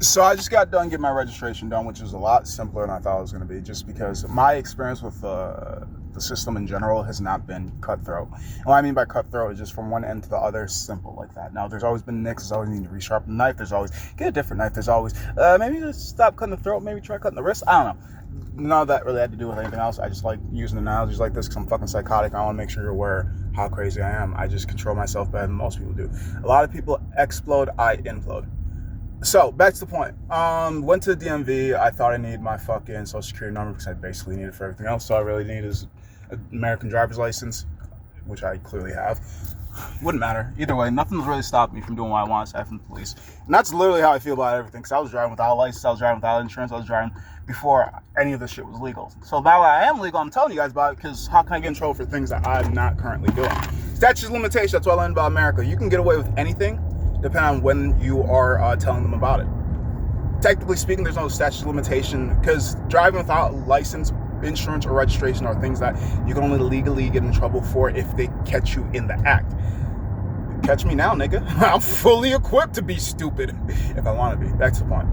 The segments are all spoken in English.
So I just got done getting my registration done, which is a lot simpler than I thought it was going to be, just because my experience with the system in general has not been cutthroat. And what I mean by cutthroat is just from one end to the other, simple like that. Now, there's always been nicks, there's always need to resharpen the knife, there's always, get a different knife, there's always, maybe just stop cutting the throat, maybe try cutting the wrist, I don't know. None of that really had to do with anything else. I just like using analogies like this because I'm fucking psychotic. I want to make sure you're aware how crazy I am. I just control myself better than most people do. A lot of people explode, I implode. So, back to the point. Went to the DMV. I thought I needed my fucking social security number because I basically need it for everything else. So I really need is an American driver's license, which I clearly have. Wouldn't matter. Either way, nothing's really stopped me from doing what I want aside from the police. And that's literally how I feel about everything. Because I was driving without a license, I was driving without insurance, I was driving before any of this shit was legal. So now that I am legal, I'm telling you guys about it because how can I get in trouble for things that I'm not currently doing? Statute of limitations, that's what I learned about America. You can get away with anything depending on when you are telling them about it. Technically speaking, there's no statute of limitation because driving without license, insurance, or registration are things that you can only legally get in trouble for if they catch you in the act. Catch me now, nigga. I'm fully equipped to be stupid if I want to be. Back to the point.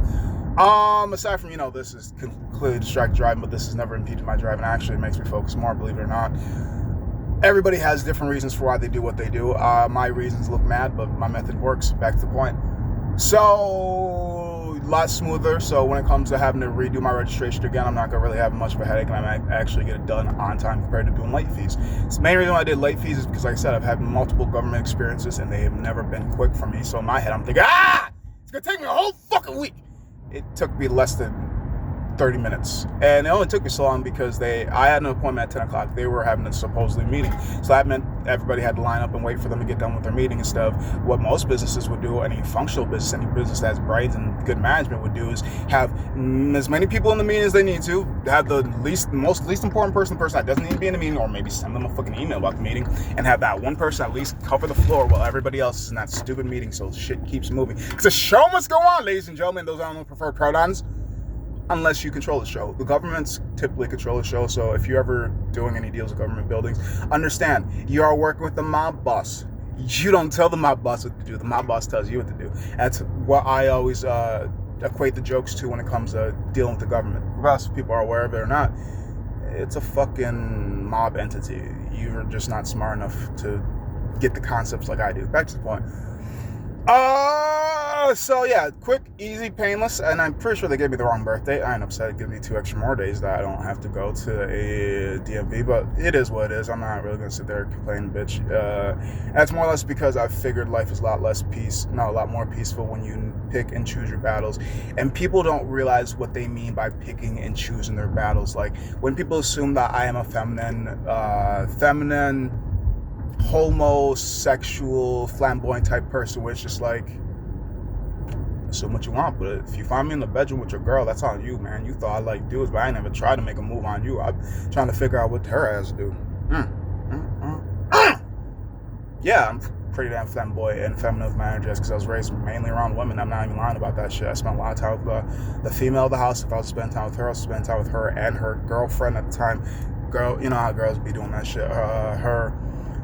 Aside from, this is clearly distracted driving, but this has never impeded my driving. Actually, it makes me focus more, believe it or not. Everybody has different reasons for why they do what they do. My reasons look mad, but my method works. Back to the point. So, a lot smoother. So when it comes to having to redo my registration again, I'm not going to really have much of a headache, and I might actually get it done on time compared to doing late fees. So the main reason why I did late fees is because, like I said, I've had multiple government experiences, and they have never been quick for me. So in my head, I'm thinking, it's going to take me a whole fucking week. It took me less than 30 minutes. And it only took me so long because I had an appointment at 10 o'clock. They were having a supposedly meeting. So that meant everybody had to line up and wait for them to get done with their meeting instead of what most businesses would do, any functional business, any business that has brains and good management would do is have as many people in the meeting as they need to, have the least important person that doesn't need to be in the meeting, or maybe send them a fucking email about the meeting, and have that one person at least cover the floor while everybody else is in that stupid meeting so shit keeps moving. Because the show must go on, ladies and gentlemen. Those are only preferred pronouns. Unless you control the show. The governments typically control the show, so if you're ever doing any deals with government buildings, understand, you are working with the mob boss. You don't tell the mob boss what to do. The mob boss tells you what to do. That's what I always equate the jokes to when it comes to dealing with the government. Regardless if people are aware of it or not, it's a fucking mob entity. You're just not smart enough to get the concepts like I do. Back to the point. So yeah, quick, easy, painless, and I'm pretty sure they gave me the wrong birthday. I ain't upset. It gives me 2 extra more days that I don't have to go to a DMV, but it is what it is. I'm not really gonna sit there and complain, bitch. That's more or less because I've figured life is a lot more peaceful when you pick and choose your battles, and people don't realize what they mean by picking and choosing their battles. Like when people assume that I am a feminine, homosexual, flamboyant type person, where it's just like, assume what you want, but if you find me in the bedroom with your girl, that's on you, man. You thought I like dudes, but I ain't never tried to make a move on you. I'm trying to figure out what her ass do. Yeah, I'm pretty damn flamboyant and feminine with my energy because I was raised mainly around women. I'm not even lying about that shit. I spent a lot of time with the female of the house. If I was spending time with her, I was spending time with her and her girlfriend at the time. Girl, you know how girls be doing that shit.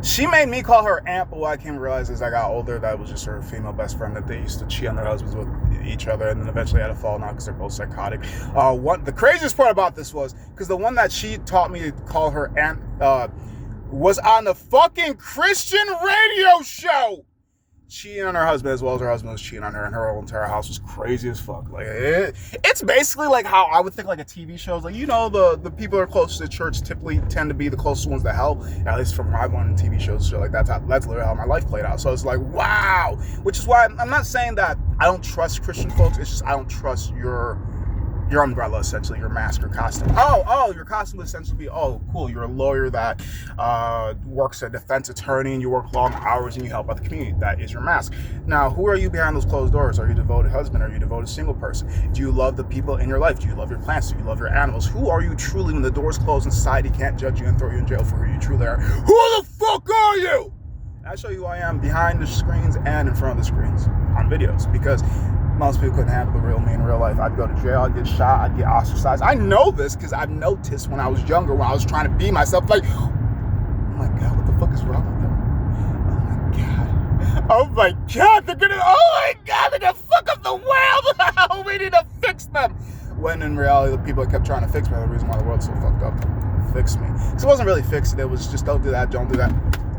She made me call her aunt, but what I came to realize as I got older, that was just her female best friend that they used to cheat on their husbands with each other, and then eventually had a fall out because they're both psychotic. The craziest part about this was, because the one that she taught me to call her aunt was on the fucking Christian radio show, cheating on her husband as well as her husband was cheating on her, and her whole entire house was crazy as fuck. Like it's basically like how I would think like a TV show is like, the people that are closest to church typically tend to be the closest ones to hell, at least from my one TV shows. So like that's literally how my life played out. So it's like, wow, which is why I'm not saying that I don't trust Christian folks. It's just I don't trust your umbrella, essentially, your mask or costume. Your costume would essentially be, cool, you're a lawyer that works as a defense attorney and you work long hours and you help out the community. That is your mask. Now, who are you behind those closed doors? Are you a devoted husband? Are you a devoted single person? Do you love the people in your life? Do you love your plants? Do you love your animals? Who are you truly when the doors close and society can't judge you and throw you in jail for who you truly are? Who the fuck are you? And I show you who I am behind the screens and in front of the screens on videos, because most people couldn't handle the real me in real life. I'd go to jail, I'd get shot, I'd get ostracized. I know this because I've noticed when I was younger, when I was trying to be myself, like, oh my God, what the fuck is wrong with them? Oh my God, they're gonna fuck up the world. Oh we need to fix them. When in reality, the people that kept trying to fix me are the reason why the world's so fucked up. Fix me. Because it wasn't really fixing it. It was just don't do that, don't do that.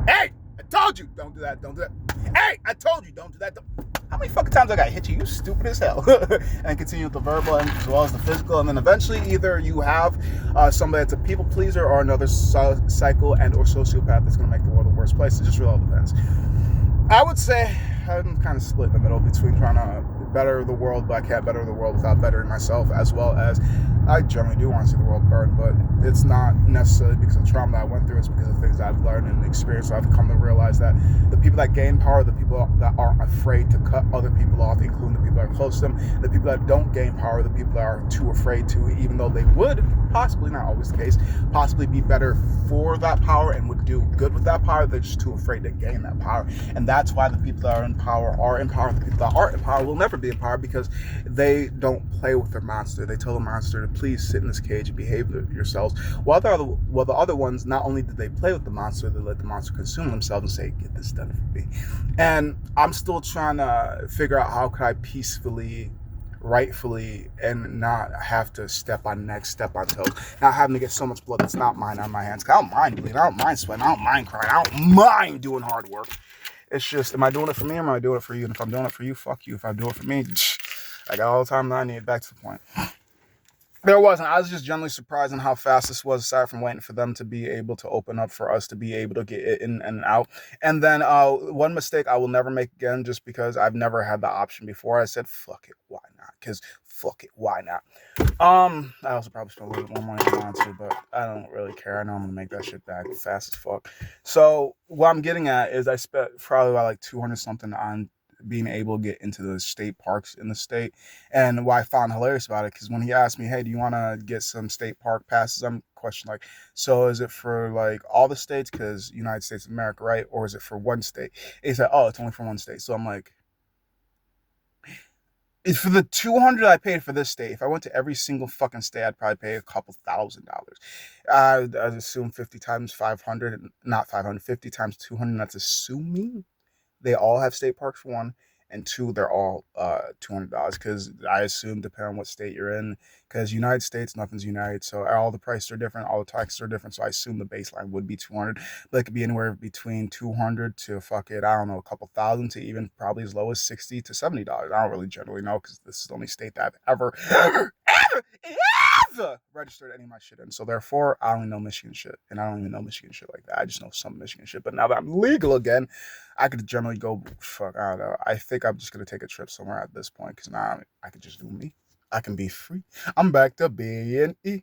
Hey, I told you, don't do that, don't do that. Hey, I told you, don't do that. How many fucking times I got hit you? You stupid as hell. And continue with the verbal as well as the physical. And then eventually either you have somebody that's a people pleaser or another psycho and or sociopath that's going to make the world a worse place. It just really all depends. I would say I'm kind of split in the middle between trying to better the world, but I can't better the world without bettering myself, as well as I generally do want to see the world burn, but it's not necessarily because of the trauma that I went through. It's because of things I've learned and experienced. So I've come to realize that the people that gain power, the people that aren't afraid to cut other people off, including the people that are close to them, the people that don't gain power, the people that are too afraid to, even though they would, possibly, not always the case, possibly be better for that power and would do good with that power, they're just too afraid to gain that power. And that's why the people that are in power. The people that aren't in power will never be in power because they don't play with their monster. They tell the monster to please sit in this cage and behave yourselves. While the other ones, not only did they play with the monster, they let the monster consume themselves and say, get this done for me. And I'm still trying to figure out how could I peacefully, rightfully, and not have to step on necks, step on toes, not having to get so much blood that's not mine on my hands. I don't mind bleeding, I don't mind sweating, I don't mind crying, I don't mind doing hard work. It's just, am I doing it for me or am I doing it for you? And if I'm doing it for you, fuck you. If I do it for me, I got all the time that I need. Back to the point. There wasn't. I was just generally surprised on how fast this was, aside from waiting for them to be able to open up for us to be able to get in and out. And then one mistake I will never make again, just because I've never had the option before. I said, fuck it, why not? Because fuck it, why not? I also probably spent a little bit more money than I want to, but I don't really care. I know I'm gonna make that shit back fast as fuck. So what I'm getting at is I spent probably about like 200 something on being able to get into the state parks in the state. And what I found hilarious about it, because when he asked me, hey, do you want to get some state park passes? I'm questioning like, so is it for like all the states? Because United States of America, right? Or is it for one state? And he said, oh, it's only for one state. So I'm like, it's for the 200 I paid for this state. If I went to every single fucking state, I'd probably pay a couple $1,000. I'd assume 50 times 500, not 500, 50 times 200. That's assuming they all have state parks for one, and two, they're all $200 because I assume depending on what state you're in, because United States, nothing's united, so all the prices are different, all the taxes are different, so I assume the baseline would be 200, but it could be anywhere between 200 to fuck it, I don't know, a couple thousand to even probably as low as $60 to $70. I don't really generally know because this is the only state that I've ever registered any of my shit in. So therefore, I only know Michigan shit, and I don't even know Michigan shit like that. I just know some Michigan shit. But now that I'm legal again, I could generally go, fuck, I don't know. I think I'm just going to take a trip somewhere at this point because now I could just do me. I can be free. I'm back to being E.